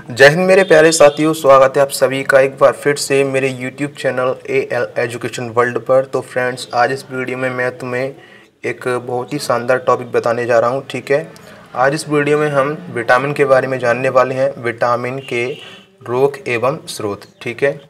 जय हिंद मेरे प्यारे साथियों, स्वागत है आप सभी का एक बार फिर से मेरे YouTube channel AL education world पर। तो फ्रेंड्स, आज इस वीडियो में मैं तुम्हें एक बहुत ही शानदार टॉपिक बताने जा रहा हूं। ठीक है, आज इस वीडियो में हम विटामिन के बारे में जानने वाले हैं, विटामिन के रोग एवं स्रोत। ठीक है,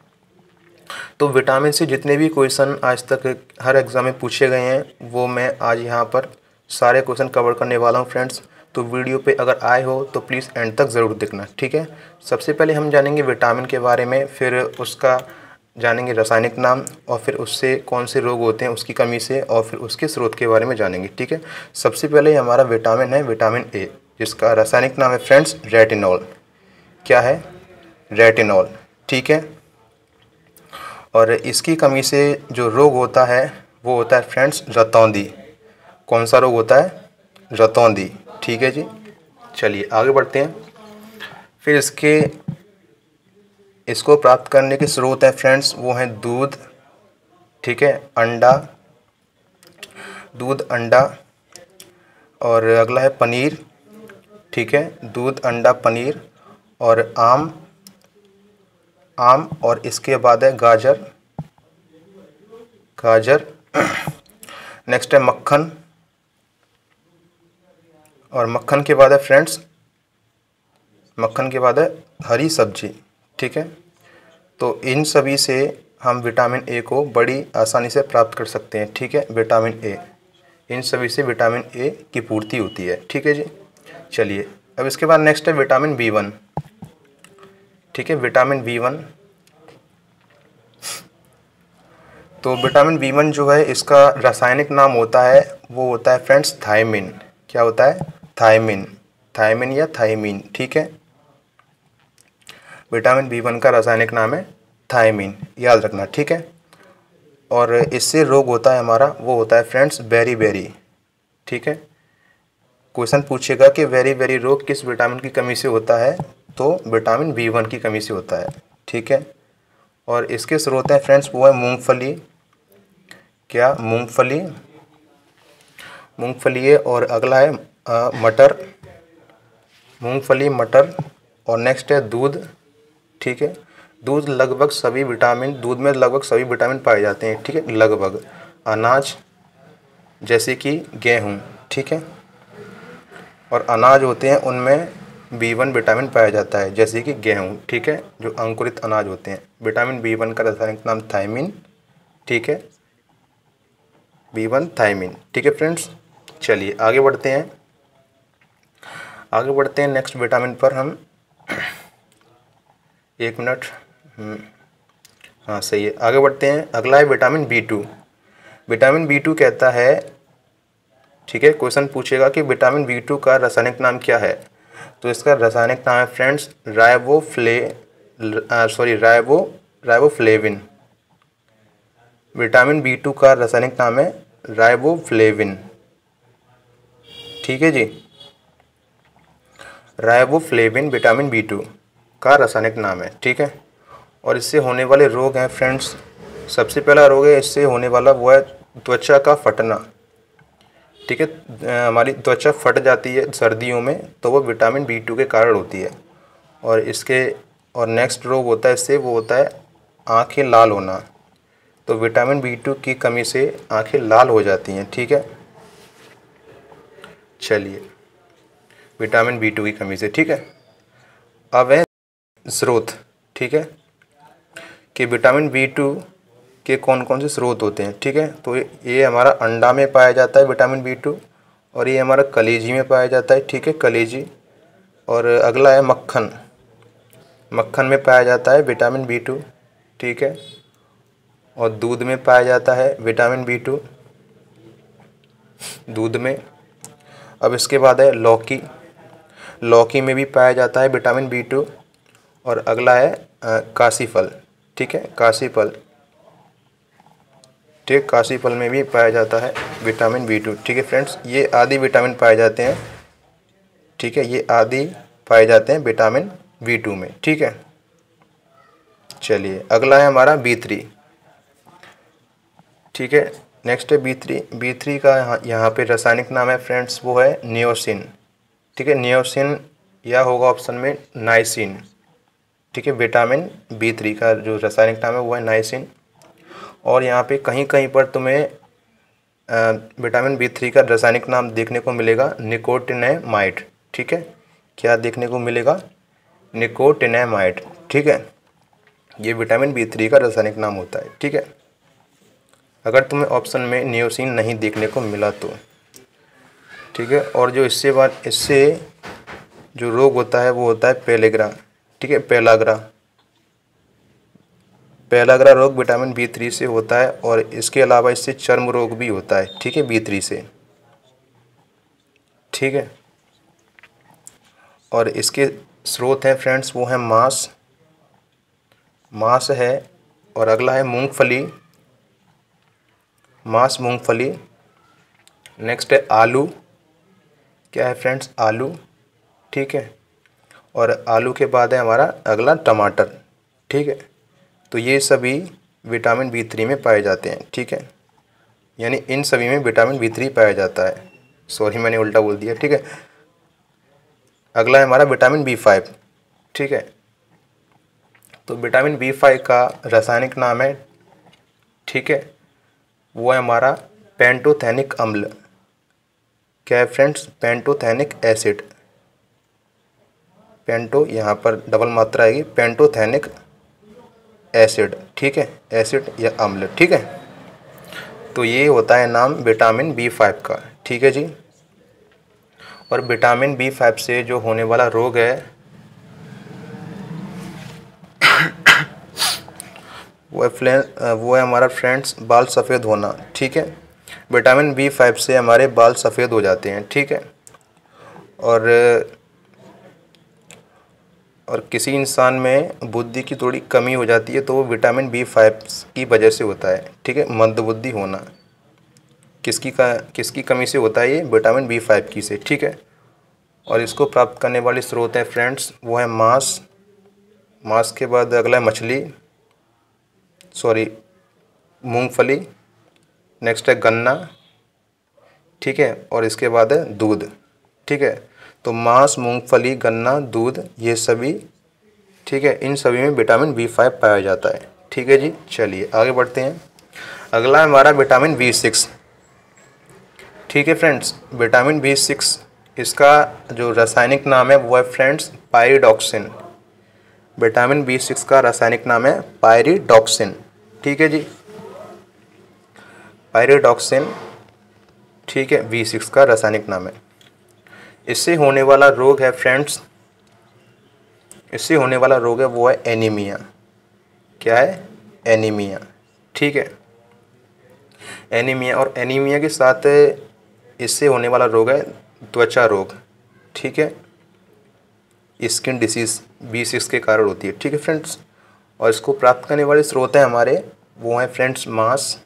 तो विटामिन से जितने भी क्वेश्चन आज तक हर एग्ज़ाम में पूछे गए हैं वो मैं आज यहाँ पर सारे क्वेश्चन कवर करने वाला हूँ फ्रेंड्स। तो वीडियो पे अगर आए हो तो प्लीज़ एंड तक ज़रूर देखना। ठीक है, सबसे पहले हम जानेंगे विटामिन के बारे में, फिर उसका जानेंगे रासायनिक नाम, और फिर उससे कौन से रोग होते हैं उसकी कमी से, और फिर उसके स्रोत के बारे में जानेंगे। ठीक है, सबसे पहले हमारा विटामिन है विटामिन ए, जिसका रासायनिक नाम है फ्रेंड्स रेटिनॉल। क्या है? रेटिनॉल। ठीक है, और इसकी कमी से जो रोग होता है वो होता है फ्रेंड्स रतौंधी। कौन सा रोग होता है? रतौंधी। ठीक है जी, चलिए आगे बढ़ते हैं। फिर इसको प्राप्त करने के स्रोत हैं फ्रेंड्स, वो हैं दूध, ठीक है, अंडा, दूध अंडा, और अगला है पनीर। ठीक है, दूध अंडा पनीर, और आम, और इसके बाद है गाजर, नेक्स्ट है मक्खन, और मक्खन के बाद है फ्रेंड्स, मक्खन के बाद है हरी सब्जी। ठीक है, तो इन सभी से हम विटामिन ए को बड़ी आसानी से प्राप्त कर सकते हैं। ठीक है, विटामिन ए, इन सभी से विटामिन ए की पूर्ति होती है। ठीक है जी, चलिए अब इसके बाद नेक्स्ट है विटामिन बी1। ठीक है, विटामिन बी1, तो विटामिन बी1 जो है इसका रासायनिक नाम होता है, वो होता है फ्रेंड्स थायमिन। क्या होता है? थायमिन, थायमिन या थायमीन। ठीक है, विटामिन बी1 का रासायनिक नाम है थायमीन, याद रखना। ठीक है, और इससे रोग होता है हमारा, वो होता है फ्रेंड्स बेरी। ठीक है, क्वेश्चन पूछेगा कि वेरी रोग किस विटामिन की कमी से होता है, तो विटामिन बी1 की कमी से होता है। ठीक है, और इसके स्रोत हैं फ्रेंड्स, वो है मूंगफली। क्या? मूंगफली है, और अगला है मटर, मूंगफली, मटर, और नेक्स्ट है दूध। ठीक है, दूध में लगभग सभी विटामिन पाए जाते हैं। ठीक है, लगभग। अनाज जैसे कि गेहूँ, ठीक है, और अनाज होते हैं उनमें बी1 विटामिन पाया जाता है, जैसे कि गेहूँ। ठीक है, जो अंकुरित अनाज होते हैं। विटामिन बी1 का रासायनिक नाम थायमीन। ठीक है, बी1 थायमीन। ठीक है फ्रेंड्स, चलिए आगे बढ़ते हैं। नेक्स्ट विटामिन पर हम, एक मिनट, हाँ सही है, आगे बढ़ते हैं। अगला है विटामिन बी2। विटामिन बी2 कहता है, ठीक है, क्वेश्चन पूछेगा कि विटामिन बी2 का रासायनिक नाम क्या है, तो इसका रासायनिक नाम है फ्रेंड्स राइबोफ्लेविन। विटामिन बी2 का रासायनिक नाम है राइबोफ्लेविन। ठीक है जी, राइबोफ्लेविन विटामिन बी2 का रासायनिक नाम है। ठीक है, और इससे होने वाले रोग हैं फ्रेंड्स, सबसे पहला रोग है इससे होने वाला, वो है त्वचा का फटना। ठीक है, हमारी त्वचा फट जाती है सर्दियों में, तो वो विटामिन बी2 के कारण होती है। और नेक्स्ट रोग होता है इससे, वो होता है आँखें लाल होना। तो विटामिन बी2 की कमी से आँखें लाल हो जाती हैं। ठीक है, चलिए, विटामिन बी2 की कमी से। ठीक है, अब है स्रोत। ठीक है, कि विटामिन बी2 के कौन कौन से स्रोत होते हैं। ठीक है, तो ये हमारा अंडा में पाया जाता है विटामिन बी2, और ये हमारा कलेजी में पाया जाता है। ठीक है, कलेजी, और अगला है मक्खन, मक्खन में पाया जाता है विटामिन बी2। ठीक है, और दूध में पाया जाता है विटामिन बी2, दूध में। अब इसके बाद है लौकी, लौकी में भी पाया जाता है विटामिन बी2, और अगला है काशीफल। ठीक है, काशीफल, ठीक, काशीफल में भी पाया जाता है विटामिन बी2। ठीक है फ्रेंड्स, ये आदि विटामिन पाए जाते हैं। ठीक है, ये आदि पाए जाते हैं विटामिन बी2 में। ठीक है, चलिए अगला है हमारा बी3। ठीक है, नेक्स्ट है बी3 का यहाँ पे रासायनिक नाम है फ्रेंड्स, वो है नियोसिन। ठीक है, नियोसिन, या होगा ऑप्शन में नाइसिन। ठीक है। विटामिन B3 का जो रासायनिक नाम है वो है नाइसिन। और यहाँ पे कहीं कहीं पर तुम्हें विटामिन B3 का रासायनिक नाम देखने को मिलेगा निकोटिनेमाइड। ठीक है, क्या देखने को मिलेगा? निकोटिनेमाइड। ठीक है, ये विटामिन B3 का रासायनिक नाम होता है। ठीक है, अगर तुम्हें ऑप्शन में नियोसिन नहीं देखने को मिला तो। ठीक है, और जो इससे जो रोग होता है वो होता है पेलेग्रा। ठीक है, पेलाग्रा रोग विटामिन B3 से होता है, और इसके अलावा इससे चर्म रोग भी होता है। ठीक है, B3 से। ठीक है, और इसके स्रोत हैं फ्रेंड्स, वो हैं मांस है, और अगला है मूंगफली, मूंगफली। नेक्स्ट है आलू। क्या है फ्रेंड्स? आलू। ठीक है, और आलू के बाद है हमारा अगला टमाटर। ठीक है, तो ये सभी विटामिन B3 में पाए जाते हैं। ठीक है, यानी इन सभी में विटामिन B3 पाया जाता है। सॉरी, मैंने उल्टा बोल दिया। ठीक है, अगला है हमारा विटामिन B5। ठीक है, तो विटामिन B5 का रासायनिक नाम है, ठीक है, वो है हमारा पेंटोथेनिक अम्ल। क्या है फ्रेंड्स? Pantothenic acid. पेंटो यहाँ पर डबल मात्रा आएगी, पेंटोथेनिक एसिड। ठीक है, एसिड या अम्ल। ठीक है, तो ये होता है नाम विटामिन B5 का। ठीक है जी, और विटामिन B5 से जो होने वाला रोग है वो है हमारा फ्रेंड्स बाल सफ़ेद होना। ठीक है, विटामिन B5 से हमारे बाल सफ़ेद हो जाते हैं। ठीक है, और किसी इंसान में बुद्धि की थोड़ी कमी हो जाती है तो वो विटामिन B5 की वजह से होता है। ठीक है, मंदबुद्धि होना किसकी कमी से होता है? ये विटामिन B5 की से। ठीक है, और इसको प्राप्त करने वाले स्रोत हैं फ्रेंड्स, वो है मांस के बाद अगला है मूंगफली। नेक्स्ट है गन्ना। ठीक है, और इसके बाद है दूध। ठीक है, तो मांस, मूंगफली, गन्ना, दूध, ये सभी, ठीक है, इन सभी में विटामिन B5 पाया जाता है। ठीक है जी, चलिए आगे बढ़ते हैं। अगला है हमारा विटामिन B6। ठीक है फ्रेंड्स, विटामिन B6, इसका जो रासायनिक नाम है वो है फ्रेंड्स पायरिडॉक्सिन। विटामिन B6 का रासायनिक नाम है पायरिडॉक्सिन। ठीक है जी, पायरिडॉक्सिन। ठीक है, B6 का रासायनिक नाम है। इससे होने वाला रोग है फ्रेंड्स, इससे होने वाला रोग है वो है एनीमिया। क्या है? एनीमिया। ठीक है, एनीमिया, और एनीमिया के साथ इससे होने वाला रोग है त्वचा रोग। ठीक है, स्किन डिसीज B6 के कारण होती है। ठीक है फ्रेंड्स, और इसको प्राप्त करने वाले स्रोत हैं हमारे, वो हैं फ्रेंड्स मांस,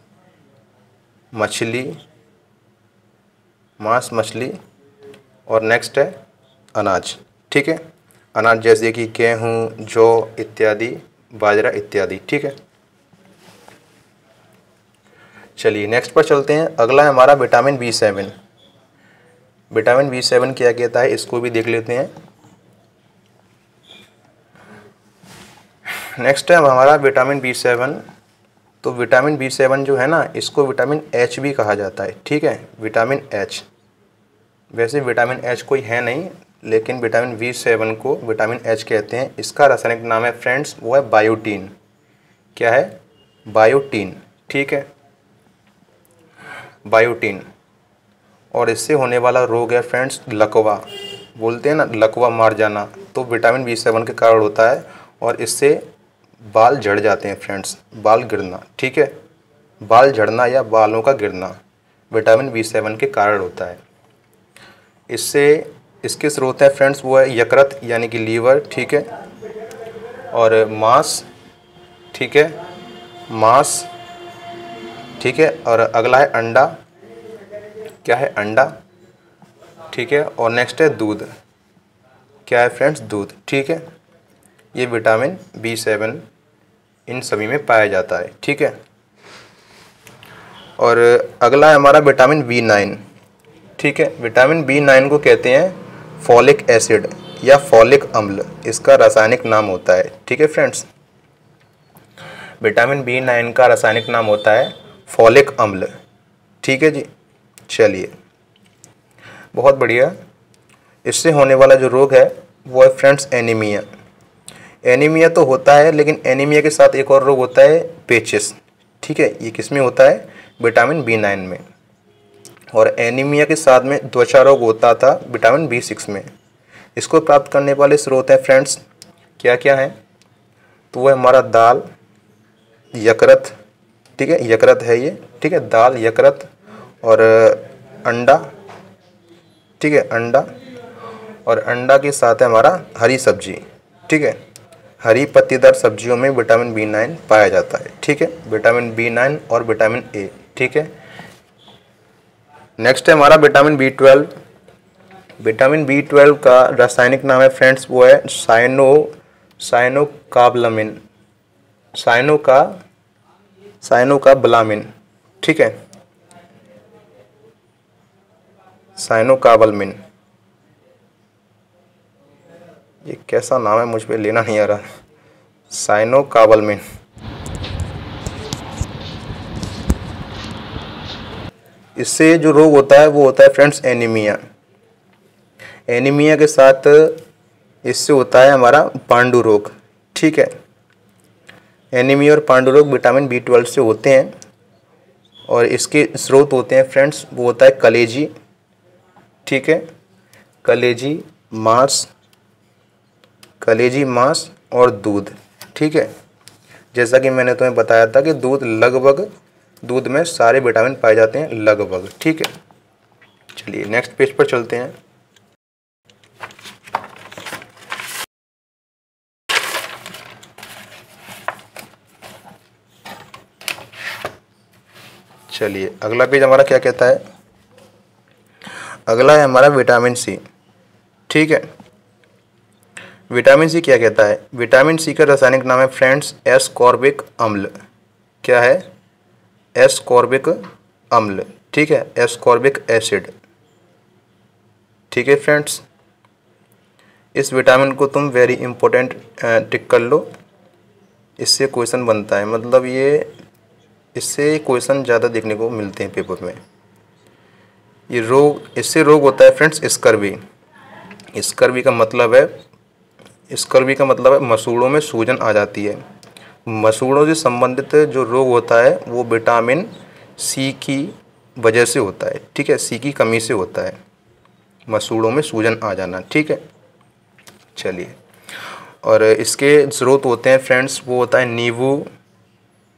मछली, और नेक्स्ट है अनाज। ठीक है, अनाज जैसे कि गेहूँ, जौ इत्यादि, बाजरा इत्यादि। ठीक है, चलिए नेक्स्ट पर चलते हैं। अगला है हमारा विटामिन B7। विटामिन B7 क्या कहता है, इसको भी देख लेते हैं। नेक्स्ट है हमारा विटामिन B7। तो विटामिन B7 जो है ना, इसको विटामिन H भी कहा जाता है। ठीक है, विटामिन H। वैसे विटामिन H कोई है नहीं, लेकिन विटामिन B7 को विटामिन H कहते हैं। इसका रासायनिक नाम है फ्रेंड्स, वो है बायोटीन। क्या है? बायोटीन। ठीक है, बायोटीन। और इससे होने वाला रोग है फ्रेंड्स लकवा। बोलते हैं ना, लकवा मार जाना, तो विटामिन B7 के कारण होता है, और इससे बाल झड़ जाते हैं फ्रेंड्स, बाल गिरना। ठीक है, बाल झड़ना या बालों का गिरना विटामिन B7 के कारण होता है। इसके स्रोत है फ्रेंड्स, वो है यकृत यानी कि लीवर। ठीक है, और मांस। ठीक है, मांस। ठीक है, और अगला है अंडा। क्या है? अंडा। ठीक है, और नेक्स्ट है दूध। क्या है फ्रेंड्स? दूध। ठीक है, ये विटामिन B7 इन सभी में पाया जाता है। ठीक है, और अगला है हमारा विटामिन B9। ठीक है, विटामिन B9 को कहते हैं फॉलिक एसिड या फॉलिक अम्ल इसका रासायनिक नाम होता है। ठीक है फ्रेंड्स, विटामिन B9 का रासायनिक नाम होता है फॉलिक अम्ल। ठीक है जी, चलिए बहुत बढ़िया। इससे होने वाला जो रोग है वो है फ्रेंड्स एनीमिया। एनीमिया तो होता है, लेकिन एनीमिया के साथ एक और रोग होता है पेचिस। ठीक है, ये किस में होता है? विटामिन B9 में। और एनीमिया के साथ में त्वचा रोग होता था विटामिन B6 में। इसको प्राप्त करने वाले स्रोत हैं फ्रेंड्स क्या क्या हैं? तो वो है हमारा दाल, यकृत। ठीक है, यकृत है ये। ठीक है, दाल, यकृत और अंडा। ठीक है, अंडा और अंडा के साथ है हमारा हरी सब्जी। ठीक है, हरी पत्तीदार सब्जियों में विटामिन B9 पाया जाता है। ठीक है, विटामिन B9 और विटामिन A। ठीक है, नेक्स्ट है हमारा विटामिन B12। विटामिन B12 का रासायनिक नाम है फ्रेंड्स वो है साइनोकाबलामिन। साइनोकाबलामिन। ठीक है, साइनोकाबलामिन। ये कैसा नाम है, मुझ पे लेना नहीं आ रहा। साइनोकाबलामिन। इससे जो रोग होता है वो होता है फ्रेंड्स एनीमिया। एनीमिया के साथ इससे होता है हमारा पांडु रोग। ठीक है, एनीमिया और पांडु रोग विटामिन B12 से होते हैं और इसके स्रोत होते हैं फ्रेंड्स वो होता है कलेजी। ठीक है, कलेजी मांस और दूध। ठीक है, जैसा कि मैंने तुम्हें बताया था कि दूध में सारे विटामिन पाए जाते हैं लगभग। ठीक है, चलिए नेक्स्ट पेज पर चलते हैं। चलिए अगला पेज हमारा क्या कहता है? अगला है हमारा विटामिन सी। ठीक है, विटामिन सी क्या कहता है? विटामिन सी का रासायनिक नाम है फ्रेंड्स एस्कॉर्बिक अम्ल। क्या है? एस्कॉर्बिक अम्ल। ठीक है, एस्कॉर्बिक एसिड। ठीक है फ्रेंड्स, इस विटामिन को तुम वेरी इंपॉर्टेंट टिक कर लो, इससे क्वेश्चन बनता है। मतलब ये इससे क्वेश्चन ज़्यादा देखने को मिलते हैं पेपर में। ये रोग, इससे रोग होता है फ्रेंड्स स्कर्वी। स्कर्वी का मतलब है मसूड़ों में सूजन आ जाती है। मसूड़ों से संबंधित जो रोग होता है वो विटामिन सी की वजह से होता है। ठीक है, सी की कमी से होता है मसूड़ों में सूजन आ जाना। ठीक है, चलिए, और इसके स्रोत होते हैं फ्रेंड्स वो होता है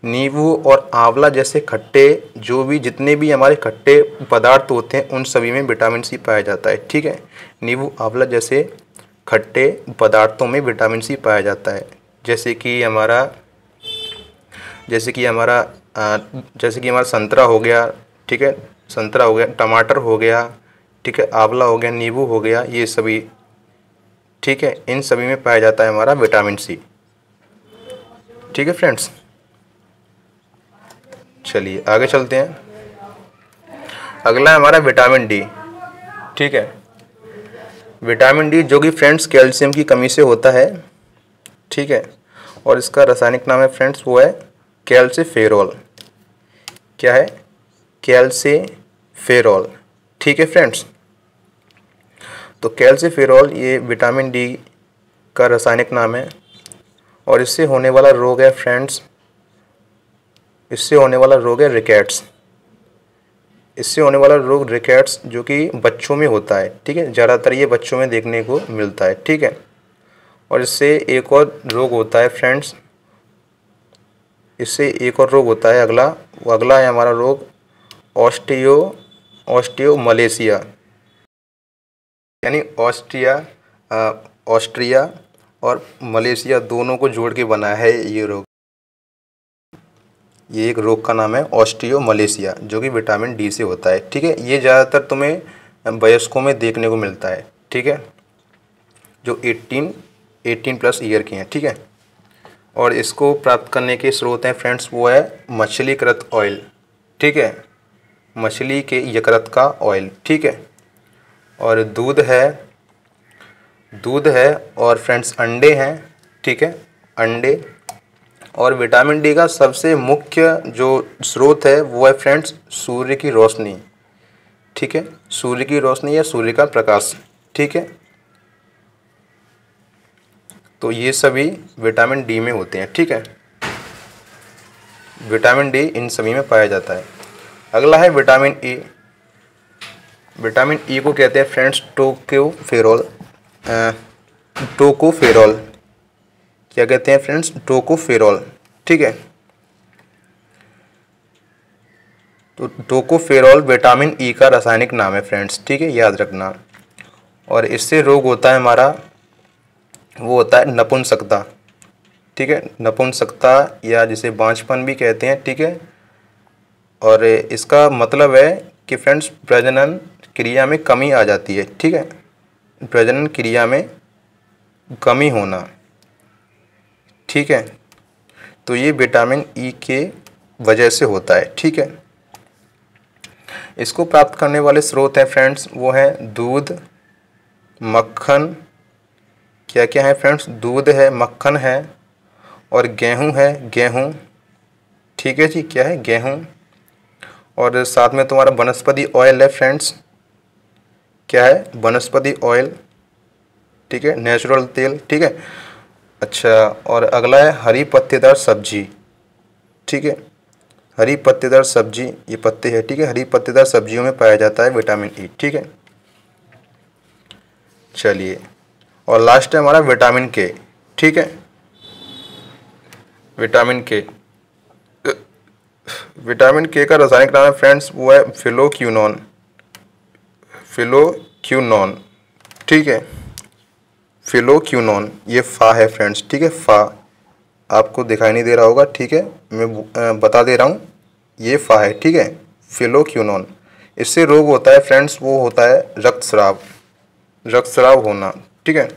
नींबू और आंवला जैसे खट्टे, जितने भी हमारे खट्टे पदार्थ होते हैं उन सभी में विटामिन सी पाया जाता है। ठीक है, नींबू आंवला जैसे खट्टे पदार्थों में विटामिन सी पाया जाता है। जैसे कि हमारा संतरा हो गया। ठीक है, संतरा हो गया, टमाटर हो गया। ठीक है, आंवला हो गया, नींबू हो गया, ये सभी। ठीक है, इन सभी में पाया जाता है हमारा विटामिन सी। ठीक है फ्रेंड्स, चलिए आगे चलते हैं। अगला है हमारा विटामिन डी। ठीक है, विटामिन डी जो कि फ्रेंड्स कैल्शियम की कमी से होता है। ठीक है, और इसका रासायनिक नाम है फ्रेंड्स वो है कैल्सीफेरॉल। क्या है? कैल्सीफेरॉल। ठीक है फ्रेंड्स, तो कैल्सीफेरॉल ये विटामिन डी का रासायनिक नाम है और इससे होने वाला रोग है फ्रेंड्स, रिकेट्स। इससे होने वाला रोग रिकेट्स जो कि बच्चों में होता है। ठीक है, ज़्यादातर ये बच्चों में देखने को मिलता है। ठीक है, और इससे एक और रोग होता है फ्रेंड्स, अगला है हमारा रोग ऑस्टियोमलेशिया। यानी ऑस्ट्रिया और मलेशिया दोनों को जोड़ के बना है ये रोग। ये एक रोग का नाम है ऑस्टियोमलेशिया जो कि विटामिन डी से होता है। ठीक है, ये ज़्यादातर तुम्हें वयस्कों में देखने को मिलता है। ठीक है, जो 18 प्लस ईयर के हैं। ठीक है, और इसको प्राप्त करने के स्रोत हैं फ्रेंड्स वो है मछलीकृत ऑयल। ठीक है, मछली के यकृत का ऑयल। ठीक है, और दूध है, दूध है और फ्रेंड्स अंडे हैं, ठीक है, अंडे। और विटामिन डी का सबसे मुख्य जो स्रोत है वो है फ्रेंड्स सूर्य की रोशनी, ठीक है, सूर्य की रोशनी या सूर्य का प्रकाश, ठीक है। तो ये सभी विटामिन डी में होते हैं, ठीक है, विटामिन डी इन सभी में पाया जाता है। अगला है विटामिन ई। विटामिन ई को कहते हैं फ्रेंड्स टोकोफेरोल, टोकोफेरोल, क्या कहते हैं फ्रेंड्स, टोकोफेरोल, ठीक है। तो टोकोफेरोल विटामिन ई का रासायनिक नाम है फ्रेंड्स, ठीक है, याद रखना। और इससे रोग होता है हमारा, वो होता है नपुंसकता, ठीक है, नपुंसकता या जिसे बांझपन भी कहते हैं, ठीक है। और इसका मतलब है कि फ्रेंड्स प्रजनन क्रिया में कमी आ जाती है, ठीक है, प्रजनन क्रिया में कमी होना, ठीक है। तो ये विटामिन ई के वजह से होता है, ठीक है। इसको प्राप्त करने वाले स्रोत हैं फ्रेंड्स, वो हैं दूध, मक्खन, क्या क्या है फ्रेंड्स, दूध है, मक्खन है और गेहूं है, गेहूं, ठीक है जी, क्या है, गेहूं। और साथ में तुम्हारा वनस्पति ऑयल है फ्रेंड्स, क्या है, वनस्पति ऑयल, ठीक है, नेचुरल तेल, ठीक है। अच्छा, और अगला है हरी पत्तेदार सब्जी, ठीक है, हरी पत्तेदार सब्जी, ये पत्ते है, ठीक है, हरी पत्तेदार सब्जियों में पाया जाता है विटामिन ई, ठीक है। चलिए, और लास्ट है हमारा विटामिन के, ठीक है, विटामिन के। विटामिन के का रासायनिक नाम है फ्रेंड्स, वो है फिलोक्यूनोन, फिलोक्यूनोन, ठीक है, फिलोक्यूनोन, ये फा है फ्रेंड्स, ठीक है, फा, आपको दिखाई नहीं दे रहा होगा, ठीक है, मैं बता दे रहा हूँ, ये फा है, ठीक है, फिलोक्यूनोन। इससे रोग होता है फ्रेंड्स, वो होता है रक्तस्राव, रक्तस्राव होना, ठीक है।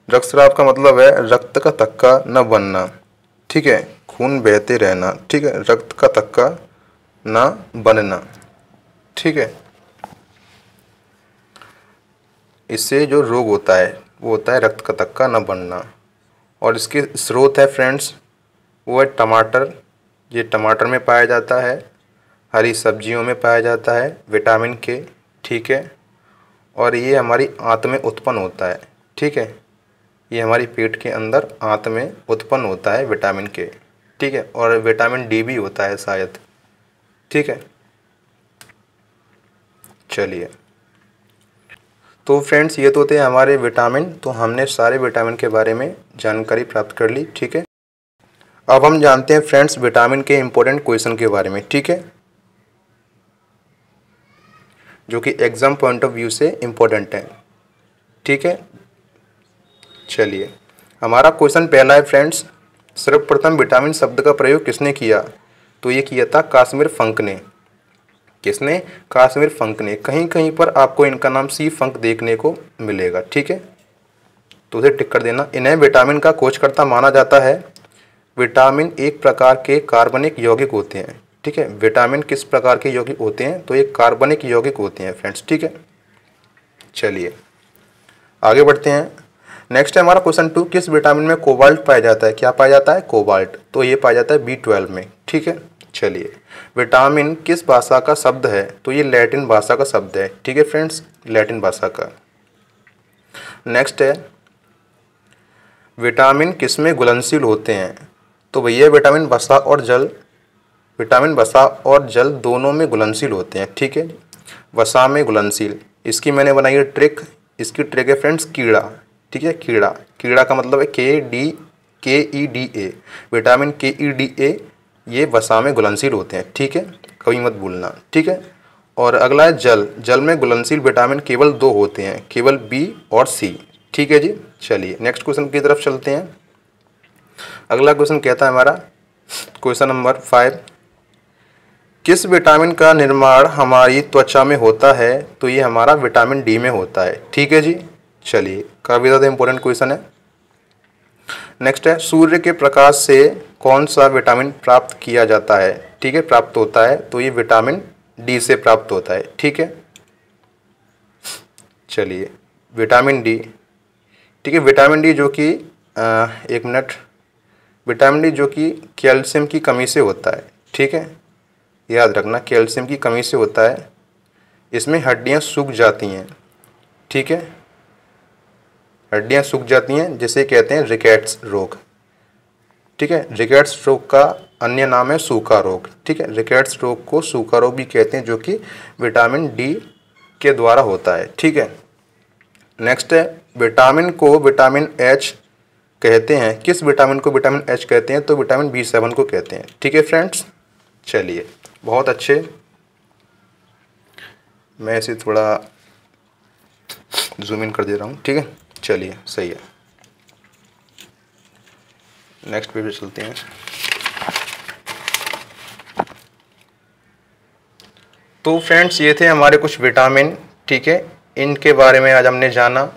रक्तस्राव का मतलब है रक्त का थक्का न बनना, ठीक है, खून बहते रहना, ठीक है, रक्त का थक्का न बनना, ठीक है। इससे जो रोग होता है वो होता है रक्त का थक्का न बनना। और इसके स्रोत है फ्रेंड्स, वो है टमाटर, ये टमाटर में पाया जाता है, हरी सब्जियों में पाया जाता है विटामिन के, ठीक है। और ये हमारी आंत में उत्पन्न होता है, ठीक है, ये हमारी पेट के अंदर आंत में उत्पन्न होता है विटामिन के, ठीक है। और विटामिन डी भी होता है शायद, ठीक है। चलिए, तो फ्रेंड्स ये तो थे हमारे विटामिन, तो हमने सारे विटामिन के बारे में जानकारी प्राप्त कर ली, ठीक है। अब हम जानते हैं फ्रेंड्स विटामिन के इम्पोर्टेंट क्वेश्चन के बारे में, ठीक है, जो कि एग्जाम पॉइंट ऑफ व्यू से इम्पोर्टेंट है, ठीक है। चलिए, हमारा क्वेश्चन पहला है फ्रेंड्स, सर्वप्रथम विटामिन शब्द का प्रयोग किसने किया? तो ये किया था काश्मीर फंक ने। किसने? काश्मीर फंक ने। कहीं कहीं पर आपको इनका नाम सी फंक देखने को मिलेगा, ठीक है, तो उसे टिक कर देना। इन्हें विटामिन का खोजकर्ता माना जाता है। विटामिन एक प्रकार के कार्बनिक यौगिक होते हैं, ठीक है। विटामिन किस प्रकार के यौगिक होते हैं? तो ये कार्बनिक यौगिक होते हैं फ्रेंड्स, ठीक है। चलिए आगे बढ़ते हैं। नेक्स्ट है हमारा क्वेश्चन 2, किस विटामिन में कोबाल्ट पाया जाता है? क्या पाया जाता है? कोबाल्ट। तो ये पाया जाता है B12 में, ठीक है। चलिए, विटामिन किस भाषा का शब्द है? तो ये लैटिन भाषा का शब्द है, ठीक है फ्रेंड्स, लैटिन भाषा का। नेक्स्ट है, विटामिन किस में घुलनशील होते हैं? तो भैया विटामिन वसा और जल, विटामिन वसा और जल दोनों में घुलनशील होते हैं, ठीक है। वसा में घुलनशील, इसकी मैंने बनाई है ट्रिक। इसकी ट्रिक है फ्रेंड्स कीड़ा, ठीक है। कीड़ा, कीड़ा का मतलब है KEDA, विटामिन KEDA, ये वसा में घुलनशील होते हैं, ठीक है, कभी मत भूलना, ठीक है। और अगला है जल। जल में घुलनशील विटामिन केवल 2 होते हैं, केवल B और C, ठीक है जी। चलिए नेक्स्ट क्वेश्चन की तरफ चलते हैं। अगला क्वेश्चन कहता है हमारा क्वेश्चन नंबर 5, किस विटामिन का निर्माण हमारी त्वचा में होता है? तो ये हमारा विटामिन D में होता है, ठीक है जी। चलिए, काफ़ी ज़्यादा इंपॉर्टेंट क्वेश्चन है। नेक्स्ट है, सूर्य के प्रकाश से कौन सा विटामिन प्राप्त किया जाता है? ठीक है, प्राप्त होता है, तो ये विटामिन D से प्राप्त होता है, ठीक है। चलिए विटामिन डी, ठीक है। विटामिन डी जो कि एक मिनट, विटामिन डी जो कि कैल्शियम की कमी से होता है, ठीक है, याद रखना, कैल्शियम की कमी से होता है। इसमें हड्डियां सूख जाती हैं, ठीक है, हड्डियां सूख जाती हैं, जिसे कहते हैं रिकेट्स रोग, ठीक है। रिकेट्स रोग का अन्य नाम है सूखा रोग, ठीक है। रिकेट्स रोग को सूखा रोग भी कहते हैं, जो कि विटामिन डी के द्वारा होता है, ठीक है। नेक्स्ट है, विटामिन को विटामिन एच कहते हैं। किस विटामिन को विटामिन एच कहते हैं? तो विटामिन B7 को कहते हैं, ठीक है फ्रेंड्स। चलिए, बहुत अच्छे। मैं इसे थोड़ा जूम इन कर दे रहा हूँ, ठीक है। चलिए, सही है। नेक्स्ट पेज पे चलते हैं। तो फ्रेंड्स, ये थे हमारे कुछ विटामिन, ठीक है। इनके बारे में आज हमने जाना।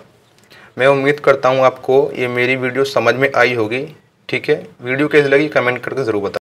मैं उम्मीद करता हूँ आपको ये मेरी वीडियो समझ में आई होगी, ठीक है। वीडियो कैसी लगी कमेंट करके ज़रूर बताएं।